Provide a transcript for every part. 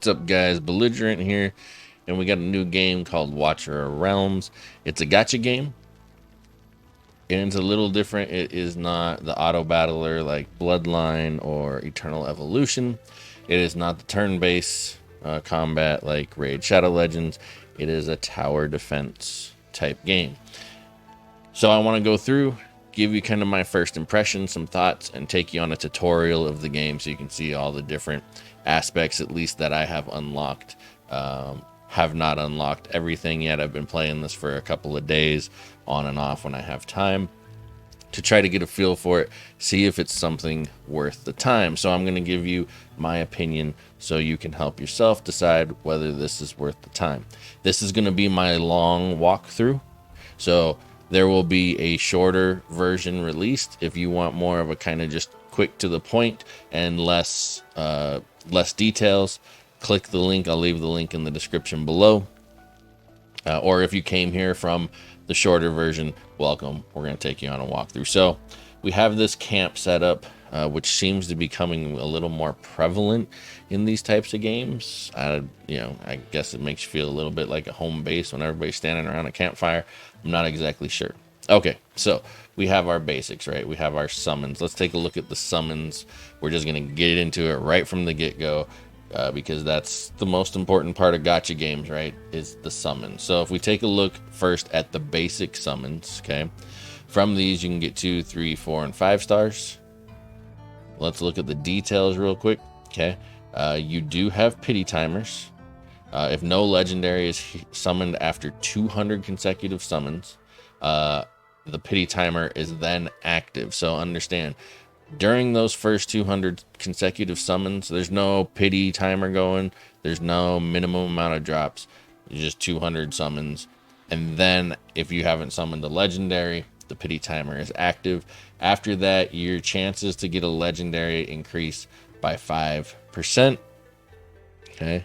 What's up, guys? Belligerent here, and we got a new game called Watcher of Realms. It's a gacha game, and it's a little different. It is not the auto battler like Bloodline or Eternal Evolution. It is not the turn-based combat like Raid Shadow Legends. It is a tower defense type game. So I want to go through, give you kind of my first impression, some thoughts, and take you on a tutorial of the game so you can see all the different aspects, at least that I have unlocked. Have not unlocked everything yet. I've been playing this for a couple of days on and off when I have time to try to get a feel for it, see if it's something worth the time. So I'm going to give you my opinion so you can help yourself decide whether this is worth the time. This is going to be my long walkthrough. So there will be a shorter version released if you want more of a kind of just quick to the point and less details. Click the link. I'll leave the link in the description below. Or if you came here from the shorter version, welcome. We're going to take you on a walkthrough. So we have this camp set up, which seems to be becoming a little more prevalent in these types of games. I guess it makes you feel a little bit like a home base when everybody's standing around a campfire. I'm not exactly sure. Okay, so we have our basics, right? We have our summons. Let's take a look at the summons. We're just going to get into it right from the get-go. Because that's the most important part of gacha games, right, is the summons. So if we take a look first at the basic summons, okay, from these you can get 2, 3, 4, and 5 stars. Let's look at the details real quick. Okay, you do have pity timers. If no legendary is summoned after 200 consecutive summons, the pity timer is then active. So understand, during those first 200 consecutive summons, there's no pity timer going. There's no minimum amount of drops. There's just 200 summons. And then if you haven't summoned a legendary, the pity timer is active. After that, your chances to get a legendary increase by 5%. Okay.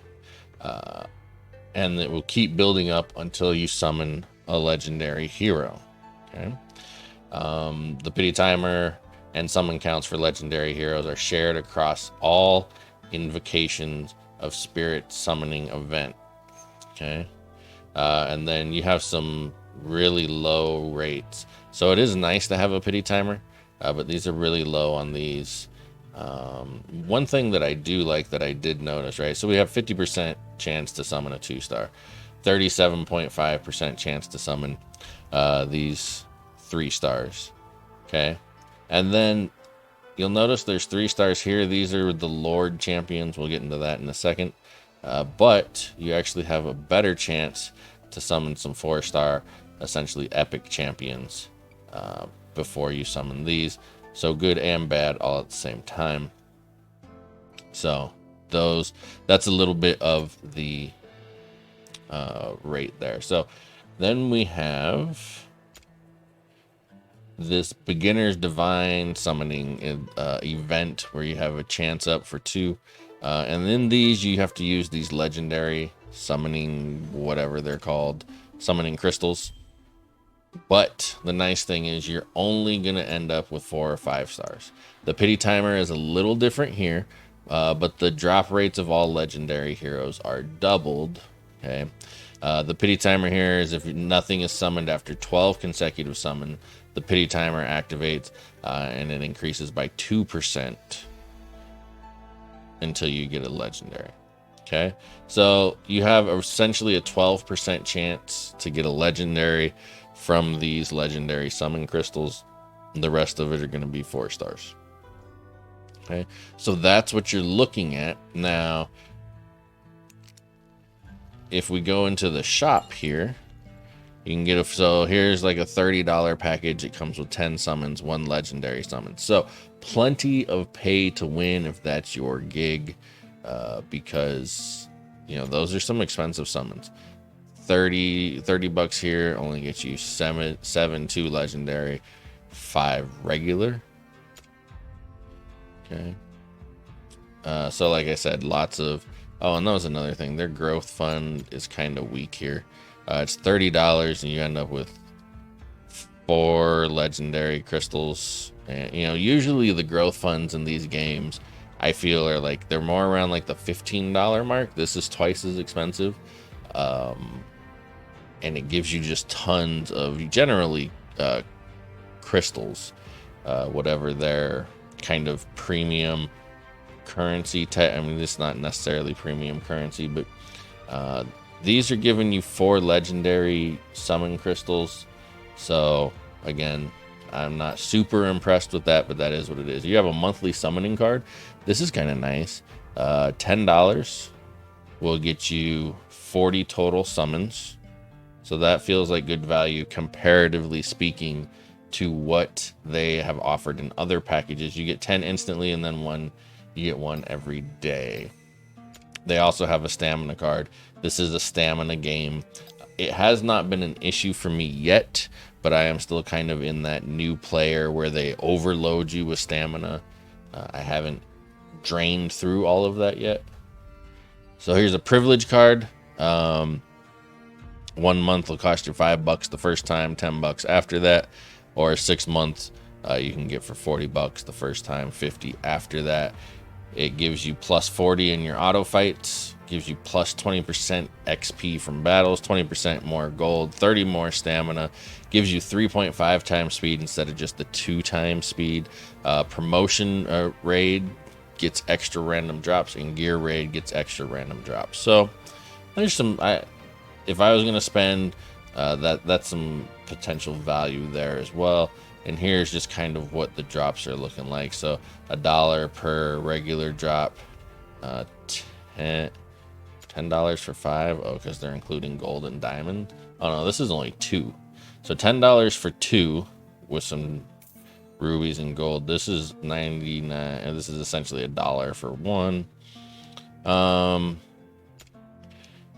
And it will keep building up until you summon a legendary hero. Okay. The pity timer and summon counts for legendary heroes are shared across all invocations of spirit summoning event. Okay. And then you have some really low rates. So it is nice to have a pity timer, but these are really low on these. One thing that I do like that I did notice, right? So we have 50% chance to summon a 2-star, 37.5% chance to summon these 3 stars. Okay. And then you'll notice there's 3 stars here. These are the Lord champions. We'll get into that in a second. But you actually have a better chance to summon some 4-star, essentially epic champions before you summon these. So good and bad all at the same time. So that's a little bit of the rate there. So then we have this beginner's divine summoning event where you have a chance up for 2, and in these you have to use these legendary summoning, whatever they're called, summoning crystals. But the nice thing is you're only gonna end up with 4 or 5 stars. The pity timer is a little different here, but the drop rates of all legendary heroes are doubled. Okay. The pity timer here is if nothing is summoned after 12 consecutive summon, the pity timer activates and it increases by 2% until you get a legendary. Okay, so you have essentially a 12% chance to get a legendary from these legendary summon crystals. The rest of it are going to be 4 stars. Okay, so that's what you're looking at. Now, if we go into the shop here, you can get so here's like a $30 package. It comes with 10 summons, 1 legendary summon. So plenty of pay to win if that's your gig, because those are some expensive summons. 30 bucks here only gets you 7 2 legendary, 5 regular. Okay. So like I said, lots of and that was another thing. Their growth fund is kind of weak here. It's $30 and you end up with 4 legendary crystals. And usually the growth funds in these games I feel are like they're more around like the $15 mark. This is twice as expensive. Um, and it gives you just tons of generally crystals, whatever their kind of premium currency. I mean, it's not necessarily premium currency, but these are giving you 4 legendary summon crystals. So again, I'm not super impressed with that, but that is what it is. You have a monthly summoning card. This is kind of nice. $10 will get you 40 total summons. So that feels like good value comparatively speaking to what they have offered in other packages. You get 10 instantly, and then you get 1 every day. They also have a stamina card. This is a stamina game. It has not been an issue for me yet, but I am still kind of in that new player where they overload you with stamina. I haven't drained through all of that yet. So here's a privilege card. 1 month will cost you $5 the first time, $10 after that, or 6 months you can get for $40 the first time, 50 after that. It gives you plus 40 in your auto fights, gives you plus 20% XP from battles, 20% more gold, 30 more stamina, gives you 3.5 times speed instead of just the 2 times speed. Promotion raid gets extra random drops, and gear raid gets extra random drops. So there's some, if I was going to spend, that's some potential value there as well. And here's just kind of what the drops are looking like. So $1 per regular drop, $10 for 5. Oh, because they're including gold and diamond. Oh no, this is only 2. So $10 for 2 with some rubies and gold. This is 99, and this is essentially $1 for 1.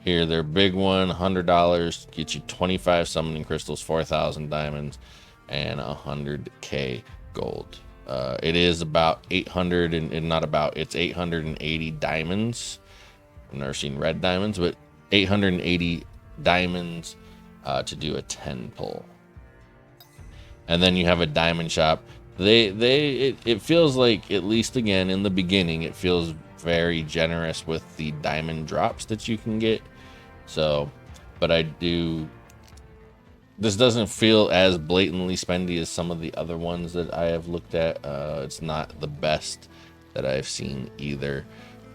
Here, their big one, $100, get you 25 summoning crystals, 4,000 diamonds, and 100k gold. It is about 800 and not about, it's 880 diamonds. I've never seen red diamonds, but 880 diamonds to do a 10 pull. And then you have a diamond shop. It feels like, at least again in the beginning, it feels very generous with the diamond drops that you can get. So, but this doesn't feel as blatantly spendy as some of the other ones that I have looked at. It's not the best that I've seen either.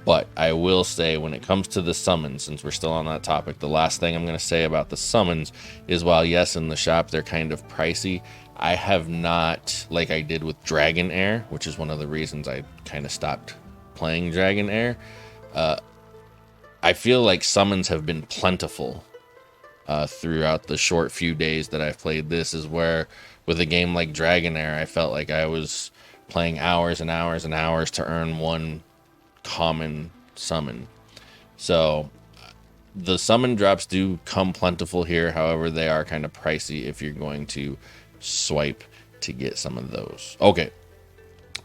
But I will say, when it comes to the summons, since we're still on that topic, the last thing I'm going to say about the summons is, while yes, in the shop they're kind of pricey, I have not, like I did with Dragon Air, which is one of the reasons I kind of stopped playing Dragon Air. I feel like summons have been plentiful throughout the short few days that I've played this. Is where with a game like Dragon Air, I felt like I was playing hours and hours and hours to earn 1 common summon. So the summon drops do come plentiful here. However, they are kind of pricey if you're going to swipe to get some of those. Okay,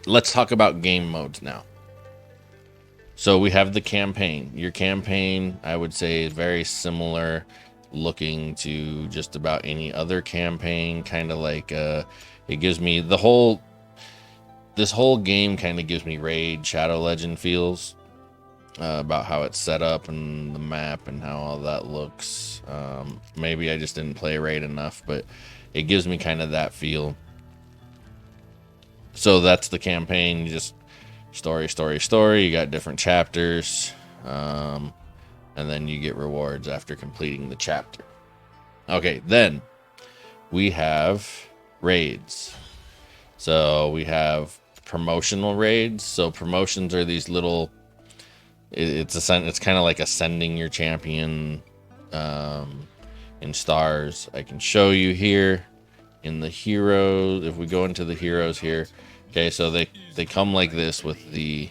let's talk about game modes now. So we have the campaign. Your campaign, I would say, is very similar looking to just about any other campaign. Kind of like it gives me this whole game kind of gives me Raid Shadow Legend feels, about how it's set up and the map and how all that looks. Maybe I just didn't play Raid enough, but it gives me kind of that feel. So that's the campaign. You just story. You got different chapters, and then you get rewards after completing the chapter. Okay, then we have raids. So we have promotional raids. So promotions are these little, it's kind of like ascending your champion in stars. I can show you here in the heroes. If we go into the heroes here, okay, so they come like this with the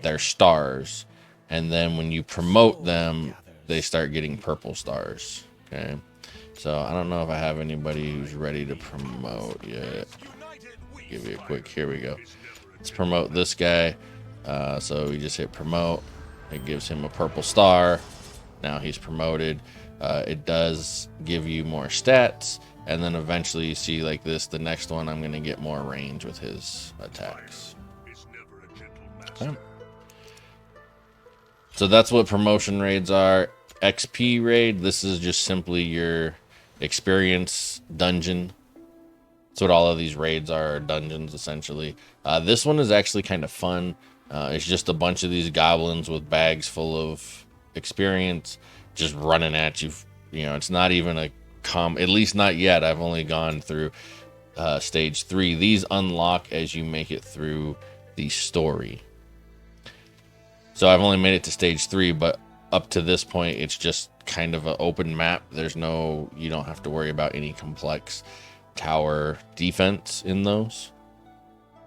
their stars, and then when you promote them, they start getting purple stars. Okay, so I don't know if I have anybody who's ready to promote yet. Give you a quick, here we go. Let's promote this guy. So we just hit promote. It gives him a purple star. Now he's promoted. It does give you more stats, and then eventually you see like this, the next one I'm going to get more range with his attacks. Okay. So that's what promotion raids are. XP raid, this is just simply your experience dungeon. That's what all of these raids are, dungeons essentially. This one is actually kind of fun. It's just a bunch of these goblins with bags full of experience just running at you. You know, it's not even a at least not yet. I've only gone through stage 3. These unlock as you make it through the story. So I've only made it to stage 3, but up to this point, it's just kind of an open map. You don't have to worry about any complex tower defense in those.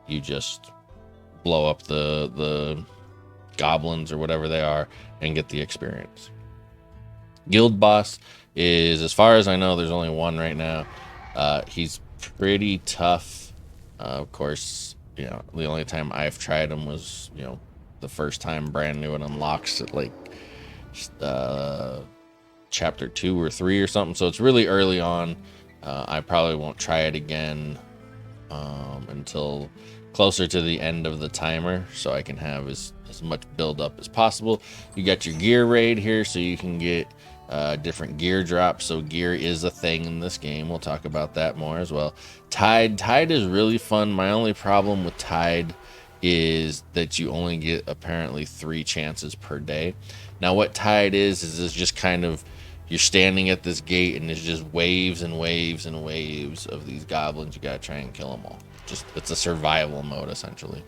You just blow up the goblins or whatever they are and get the experience. Guild boss is, as far as I know, there's only one right now. He's pretty tough. Of course, the only time I've tried him was, the first time brand new. It unlocks at like chapter 2 or 3 or something. So it's really early on. I probably won't try it again until closer to the end of the timer, so I can have as much build up as possible. You got your gear raid here, so you can get different gear drops. So gear is a thing in this game. We'll talk about that more as well. Tide is really fun. My only problem with Tide is that you only get apparently 3 chances per day. Now what Tide is just kind of, you're standing at this gate and there's just waves and waves and waves of these goblins. You gotta try and kill them all. It's a survival mode essentially.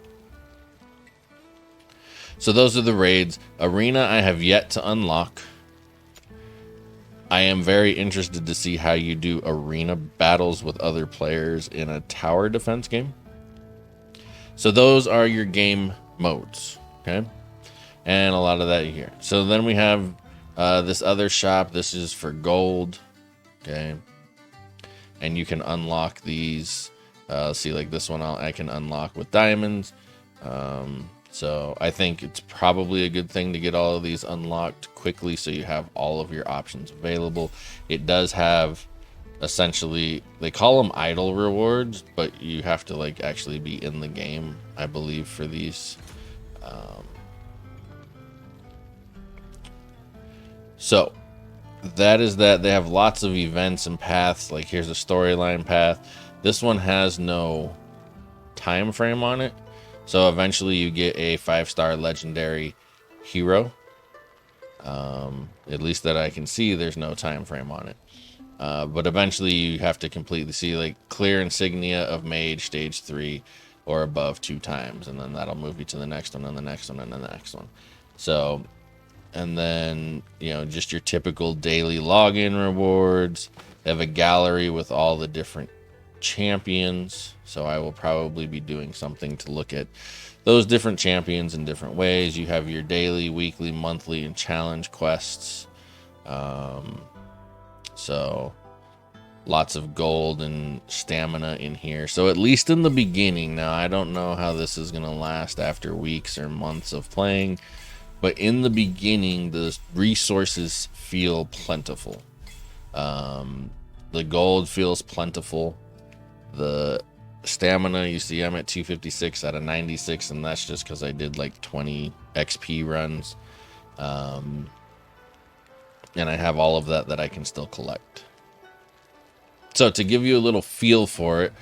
So those are the raids. Arena I have yet to unlock. I am very interested to see how you do arena battles with other players in a tower defense game. So those are your game modes, okay? And a lot of that here. So then we have this other shop. This is for gold, okay? And you can unlock these. See, like this one I can unlock with diamonds. So I think it's probably a good thing to get all of these unlocked quickly so you have all of your options available. It does have, essentially, they call them idle rewards, but you have to like actually be in the game, I believe, for these. So that is that. They have lots of events and paths. Like here's a storyline path. This one has no time frame on it. So eventually you get a 5-star legendary hero. At least that I can see, there's no time frame on it. But eventually you have to completely see, like, clear insignia of mage stage 3 or above 2 times. And then that'll move you to the next one and the next one and the next one. So, and then, just your typical daily login rewards. They have a gallery with all the different champions, so I will probably be doing something to look at those different champions in different ways. You have your daily, weekly, monthly, and challenge quests. So lots of gold and stamina in here. So at least in the beginning, now I don't know how this is going to last after weeks or months of playing, but in the beginning, the resources feel plentiful. The gold feels plentiful. The stamina, you see I'm at 256 out of 96, and that's just because I did like 20 XP runs. And I have all of that I can still collect. So to give you a little feel for it,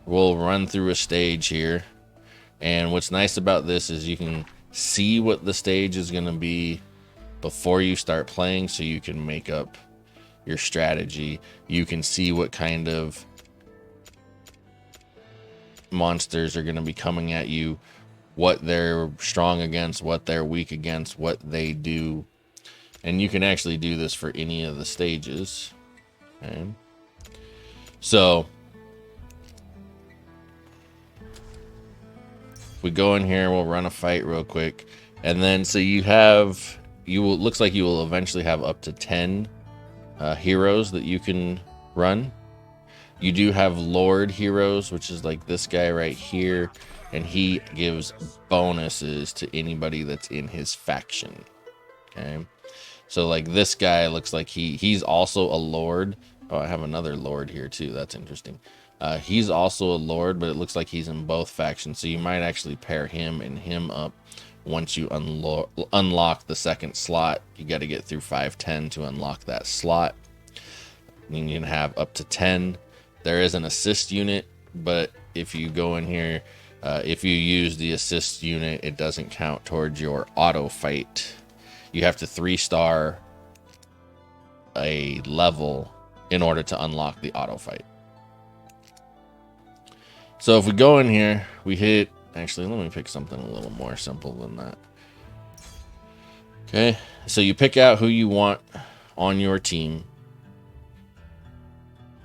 we'll run through a stage here. And what's nice about this is you can see what the stage is going to be before you start playing, so you can make up your strategy. You can see what kind of monsters are going to be coming at you, what they're strong against, what they're weak against, what they do. And you can actually do this for any of the stages. Okay. So if we go in here, we'll run a fight real quick. And then so looks like you will eventually have up to 10 heroes that you can run. You do have Lord heroes, which is like this guy right here, and he gives bonuses to anybody that's in his faction. Okay, so like this guy looks like he's also a Lord. Oh, I have another Lord here too. That's interesting. He's also a Lord, but it looks like he's in both factions, so you might actually pair him and him up once you unlock the second slot. You got to get through 510 to unlock that slot. You can have up to 10. There is an assist unit, but if you go in here, if you use the assist unit, it doesn't count towards your auto fight. You have to 3-star a level in order to unlock the auto fight. So if we go in here, we hit, actually, let me pick something a little more simple than that. Okay, so you pick out who you want on your team,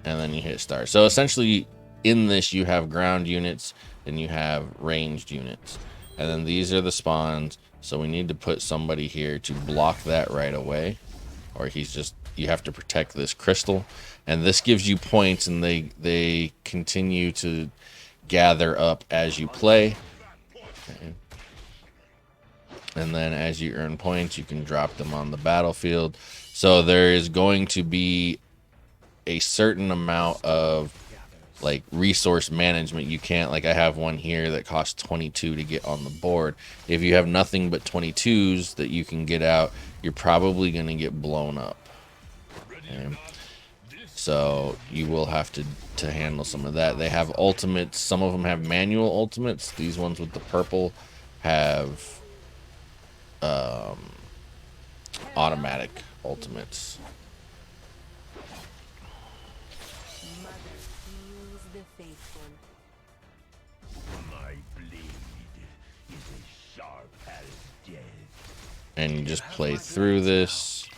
and then you hit start. So essentially in this, you have ground units and you have ranged units, and then these are the spawns. So we need to put somebody here to block that right away, or you have to protect this crystal, and this gives you points, and they continue to gather up as you play. Okay. And then as you earn points, you can drop them on the battlefield. So there is going to be a certain amount of like resource management. You can't, like I have one here that costs 22 to get on the board. If you have nothing but 22s that you can get out, you're probably going to get blown up. Okay. So you will have to handle some of that. They have ultimates. Some of them have manual ultimates. These ones with the purple have automatic ultimates. And you just play through this,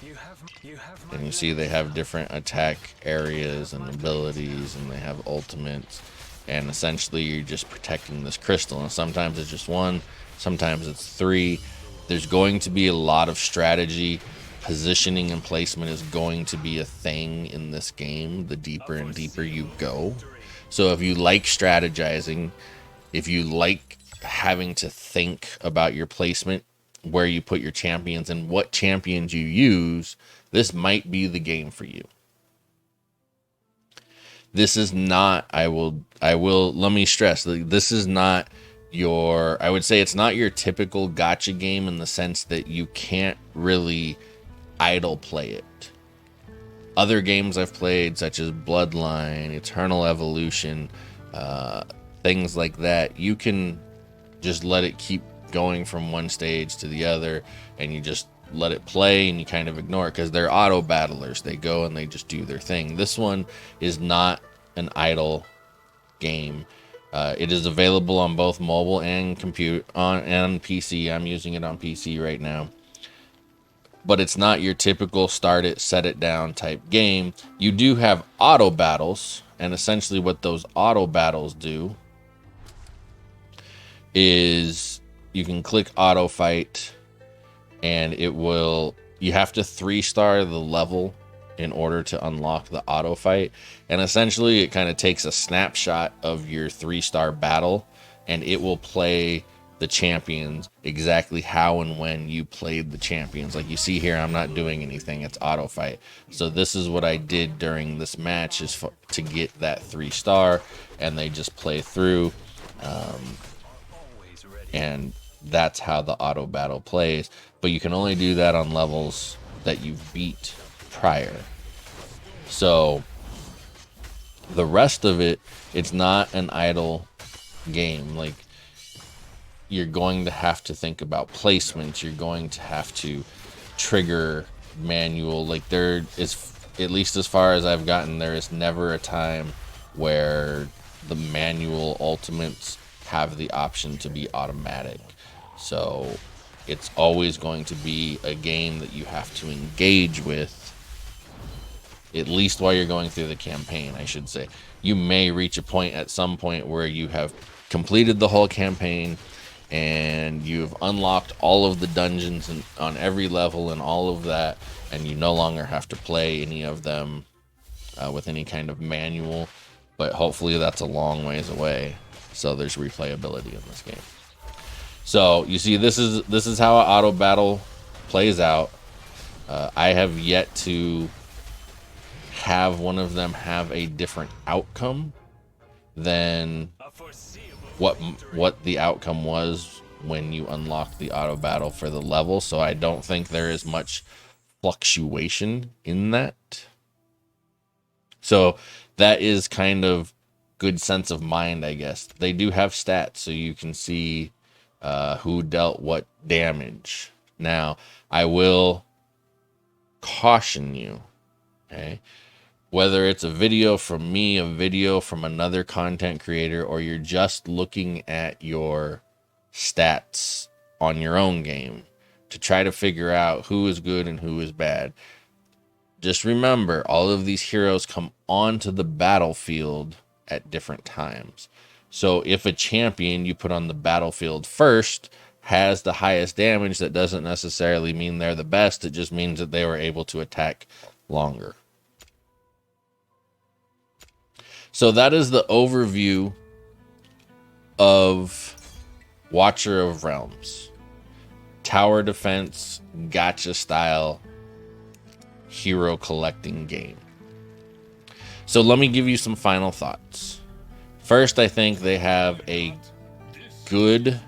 and you see they have different attack areas and abilities, and they have ultimates, and essentially you're just protecting this crystal. And sometimes it's just one, sometimes it's 3. There's going to be a lot of strategy. Positioning and placement is going to be a thing in this game the deeper and deeper you go. So if you like strategizing, if you like having to think about your placement, where you put your champions and what champions you use, this might be the game for you. This is not, I will let me stress, this is not I would say it's not your typical gacha game in the sense that you can't really idle play it. Other games I've played, such as Bloodline, Eternal Evolution, things like that, you can just let it keep going from one stage to the other, and you just let it play and you kind of ignore it because they're auto battlers. They go and they just do their thing. This one is not an idle game. It is available on both mobile and and PC. I'm using it on PC right now. But it's not your typical start it, set it down type game. You do have auto battles, and essentially what those auto battles do is you can click auto fight, and you have to 3-star the level in order to unlock the auto fight. And essentially it kind of takes a snapshot of your 3-star battle, and it will play the champions exactly how and when you played the champions. Like you see here, I'm not doing anything, it's auto fight. So this is what I did during this match, is to get that 3-star, and they just play through, and that's how the auto battle plays. But you can only do that on levels that you've beat prior. So the rest of it, it's not an idle game. Like, you're going to have to think about placements. You're going to have to trigger manual. Like, there is, at least as far as I've gotten, there is never a time where the manual ultimates have the option to be automatic. So it's always going to be a game that you have to engage with, at least while you're going through the campaign, I should say. You may reach a point at some point where you have completed the whole campaign and you've unlocked all of the dungeons on every level and all of that, and you no longer have to play any of them with any kind of manual. But hopefully that's a long ways away, so there's replayability in this game. So you see, this is how an auto battle plays out. I have yet to have one of them have a different outcome than what the outcome was when you unlock the auto battle for the level, so I don't think there is much fluctuation in that. So that is kind of good sense of mind, I guess. They do have stats, so you can see who dealt what damage. Now, I will caution you, okay? Whether it's a video from me, a video from another content creator, or you're just looking at your stats on your own game to try to figure out who is good and who is bad. Just remember, all of these heroes come onto the battlefield at different times. So if a champion you put on the battlefield first has the highest damage, that doesn't necessarily mean they're the best. It just means that they were able to attack longer. So that is the overview of Watcher of Realms. Tower defense, gacha style, hero collecting game. So let me give you some final thoughts. First, I think they have a good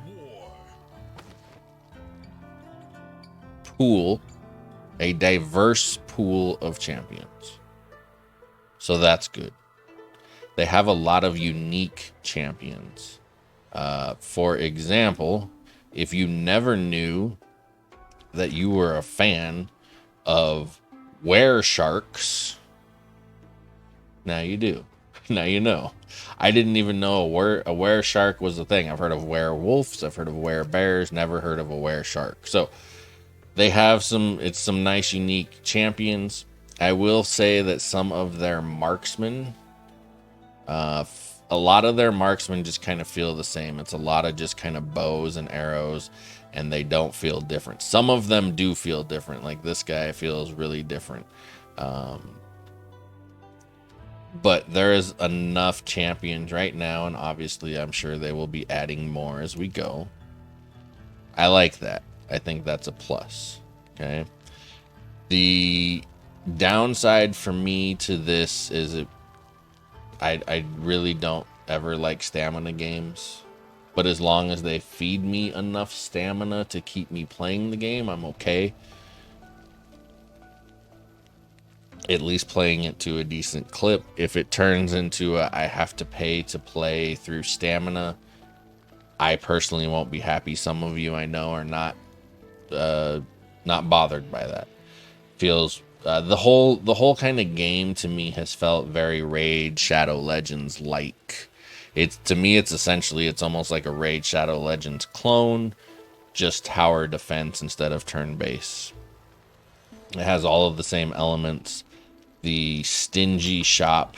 pool, a diverse pool of champions. So that's good. They have a lot of unique champions. For example, if you never knew that you were a fan of were sharks, now you do. Now you know. I didn't even know a were shark was a thing. I've heard of werewolves, I've heard of were bears, never heard of a were shark. So they have some nice unique champions. I will say that some of their marksmen, a lot of their marksmen just kind of feel the same. It's a lot of just kind of bows and arrows, and they don't feel different. Some of them do feel different. Like this guy feels really different. But there is enough champions right now, and obviously I'm sure they will be adding more as we go. I like that. I think that's a plus. Okay. The downside for me to this is I really don't ever like stamina games. But as long as they feed me enough stamina to keep me playing the game, I'm okay. At least playing it to a decent clip. If it turns into I have to pay to play through stamina, I personally won't be happy. Some of you I know are not bothered by that. Feels the whole kind of game to me has felt very Raid Shadow Legends like. To me it's essentially, it's almost like a Raid Shadow Legends clone, just tower defense instead of turn base. It has all of the same elements. The stingy shop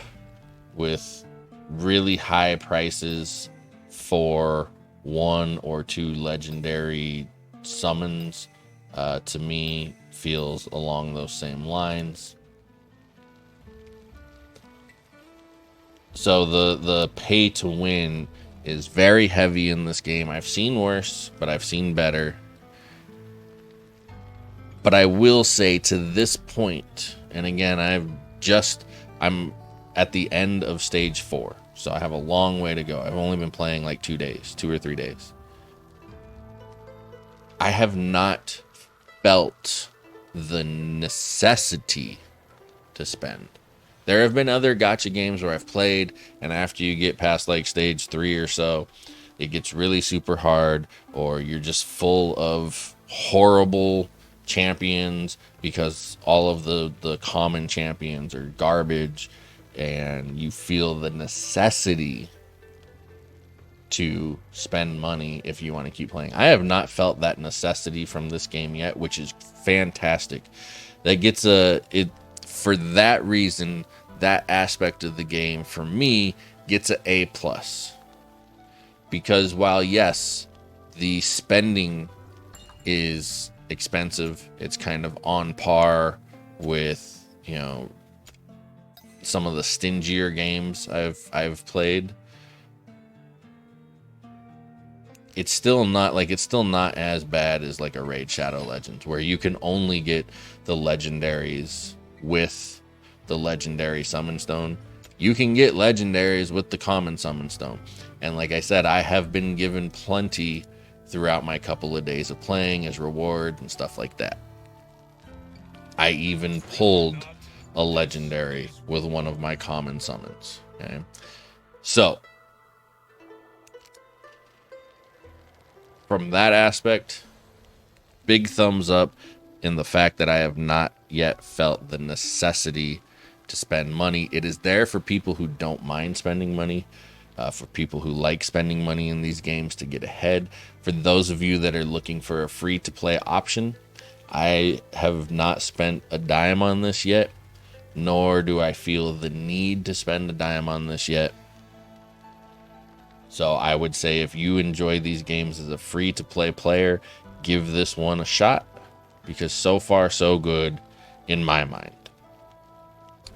with really high prices for 1 or 2 legendary summons, to me feels along those same lines. So the pay to win is very heavy in this game. I've seen worse, but I've seen better. But I will say to this point, and again, I'm at the end of stage 4, so I have a long way to go. I've only been playing like 2 or 3 days. I have not felt the necessity to spend. There have been other gacha games where I've played, and after you get past like stage 3 or so, it gets really super hard, or you're just full of horrible champions because all of the common champions are garbage, and you feel the necessity to spend money if you want to keep playing. I have not felt that necessity from this game yet, which is fantastic. That gets for that reason, that aspect of the game for me gets an A+. Because while yes, the spending is expensive, it's kind of on par with, you know, some of the stingier games I've played. It's still not as bad as like a Raid Shadow Legends, where you can only get the legendaries with the legendary summon stone. You can get legendaries with the common summon stone. And like I said, I have been given plenty throughout my couple of days of playing as reward and stuff like that. I even pulled a legendary with one of my common summons. Okay, so from that aspect, big thumbs up in the fact that I have not yet felt the necessity to spend money. It is there for people who don't mind spending money, for people who like spending money in these games to get ahead. For those of you that are looking for a free-to-play option, I have not spent a dime on this yet, nor do I feel the need to spend a dime on this yet. So I would say if you enjoy these games as a free-to-play player, give this one a shot, because so far so good in my mind.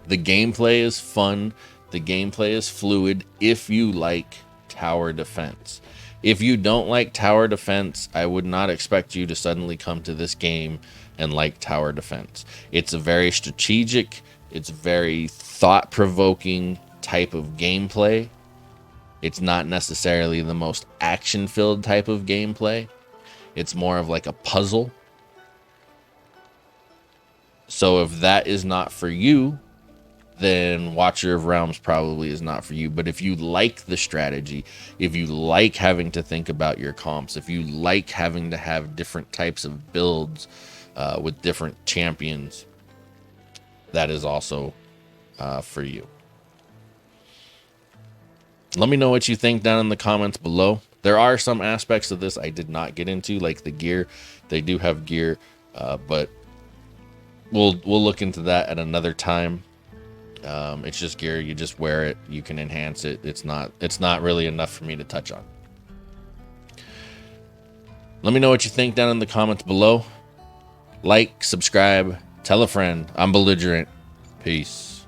The gameplay is fun. The gameplay is fluid if you like tower defense. If you don't like tower defense, I would not expect you to suddenly come to this game and like tower defense. It's a very strategic, it's very thought-provoking type of gameplay. It's not necessarily the most action-filled type of gameplay. It's more of like a puzzle. So if that is not for you, then Watcher of Realms probably is not for you. But if you like the strategy, if you like having to think about your comps, if you like having to have different types of builds with different champions, that is also for you. Let me know what you think down in the comments below. There are some aspects of this I did not get into, like the gear. They do have gear, but we'll look into that at another time. It's just gear. You just wear it. You can enhance it. It's not really enough for me to touch on. Let me know what you think down in the comments below. Like, subscribe, tell a friend. I'm Belligerent. Peace.